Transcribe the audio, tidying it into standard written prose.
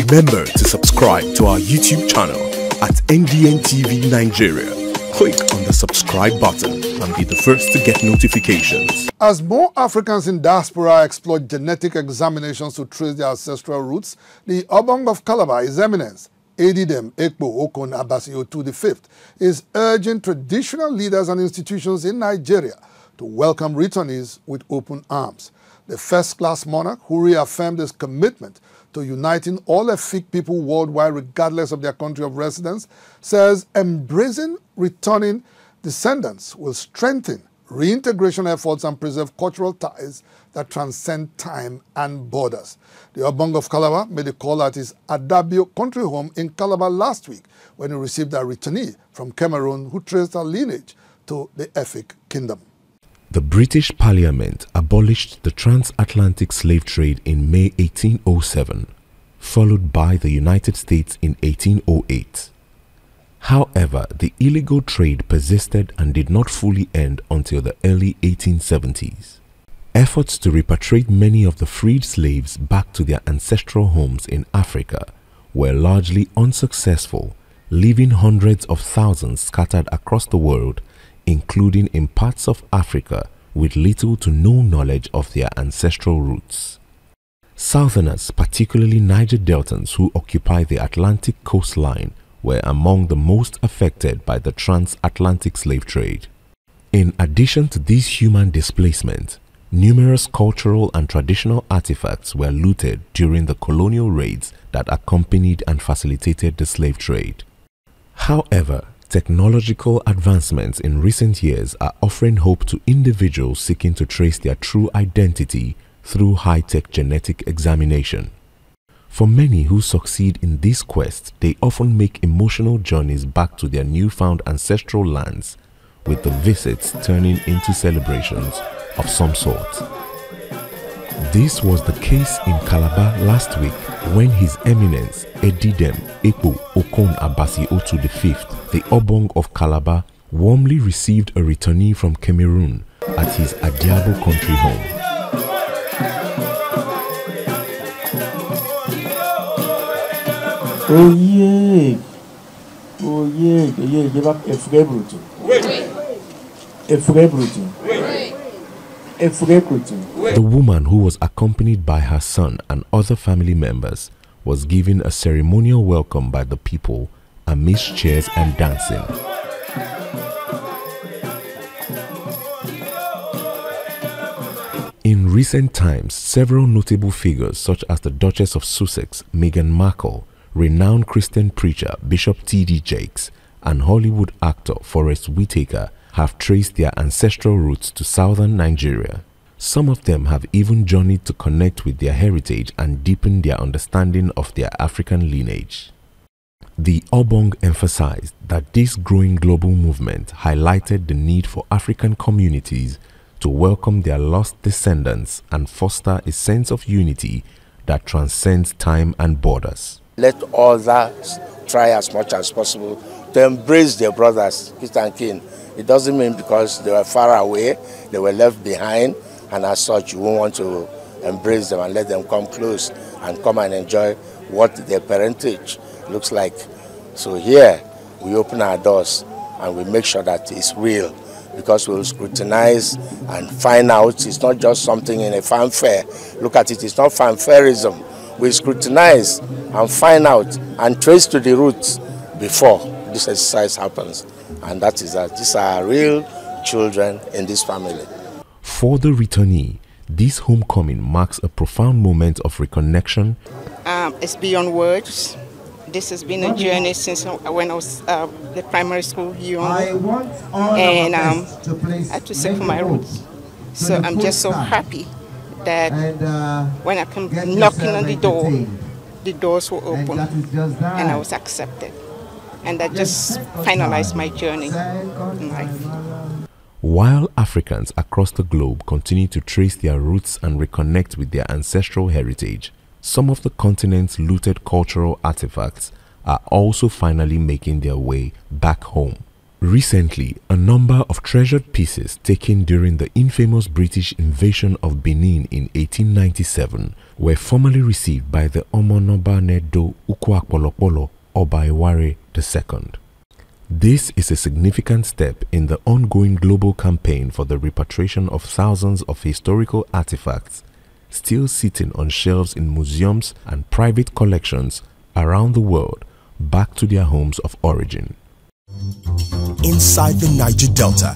Remember to subscribe to our YouTube channel at NDN TV Nigeria. Click on the subscribe button and be the first to get notifications. As more Africans in diaspora exploit genetic examinations to trace their ancestral roots, the Obong of Calabar, His Eminence, Edidem Ekpo Okon Abasi-Otu V, is urging traditional leaders and institutions in Nigeria to welcome returnees with open arms. The first-class monarch, who reaffirmed his commitment to uniting all Efik people worldwide regardless of their country of residence, says embracing returning descendants will strengthen reintegration efforts and preserve cultural ties that transcend time and borders. The Obong of Calabar made a call at his Adabio country home in Calabar last week when he received a returnee from Cameroon who traced her lineage to the Efik kingdom. The British Parliament abolished the transatlantic slave trade in May 1807, followed by the United States in 1808. However, the illegal trade persisted and did not fully end until the early 1870s. Efforts to repatriate many of the freed slaves back to their ancestral homes in Africa were largely unsuccessful, leaving hundreds of thousands scattered across the world, including in parts of Africa with little to no knowledge of their ancestral roots. Southerners, particularly Niger Deltans who occupy the Atlantic coastline, were among the most affected by the transatlantic slave trade. In addition to this human displacement, numerous cultural and traditional artifacts were looted during the colonial raids that accompanied and facilitated the slave trade. However, technological advancements in recent years are offering hope to individuals seeking to trace their true identity through high-tech genetic examination. For many who succeed in this quest, they often make emotional journeys back to their newfound ancestral lands, with the visits turning into celebrations of some sort. This was the case in Calabar last week when His Eminence Edidem Ekpo Okon Abasi-Otu V, the Obong of Calabar, warmly received a returnee from Cameroon at his Adiabo country home. Oh yeah, give up Efik Brutu. Efik Brutu. The woman, who was accompanied by her son and other family members, was given a ceremonial welcome by the people amidst cheers and dancing. In recent times, several notable figures such as the Duchess of Sussex, Meghan Markle, renowned Christian preacher Bishop T.D. Jakes, and Hollywood actor Forrest Whitaker have traced their ancestral roots to southern Nigeria. Some of them have even journeyed to connect with their heritage and deepen their understanding of their African lineage. The Obong emphasized that this growing global movement highlighted the need for African communities to welcome their lost descendants and foster a sense of unity that transcends time and borders. Let others try as much as possible to embrace their brothers, kith and kin. It doesn't mean because they were far away, they were left behind, and as such you won't want to embrace them and let them come close and come and enjoy what their parentage looks like. So here we open our doors and we make sure that it's real, because we'll scrutinize and find out it's not just something in a fanfare. Look at it, it's not fanfarism. We scrutinize and find out and trace to the roots before this exercise happens. And that is that these are real children in this family. For the returnee, this homecoming marks a profound moment of reconnection. It's beyond words. This has been a journey since when I was the primary school young, and I had to seek for my roots. So I'm just so happy that when I come knocking on the doors were open and I was accepted. And that just finalized my journey in life. While Africans across the globe continue to trace their roots and reconnect with their ancestral heritage, some of the continent's looted cultural artifacts are also finally making their way back home. Recently, a number of treasured pieces taken during the infamous British invasion of Benin in 1897 were formally received by the Omonoba Nedo Ukwakolopolo Obaiware II. This is a significant step in the ongoing global campaign for the repatriation of thousands of historical artifacts still sitting on shelves in museums and private collections around the world back to their homes of origin. Inside the Niger Delta,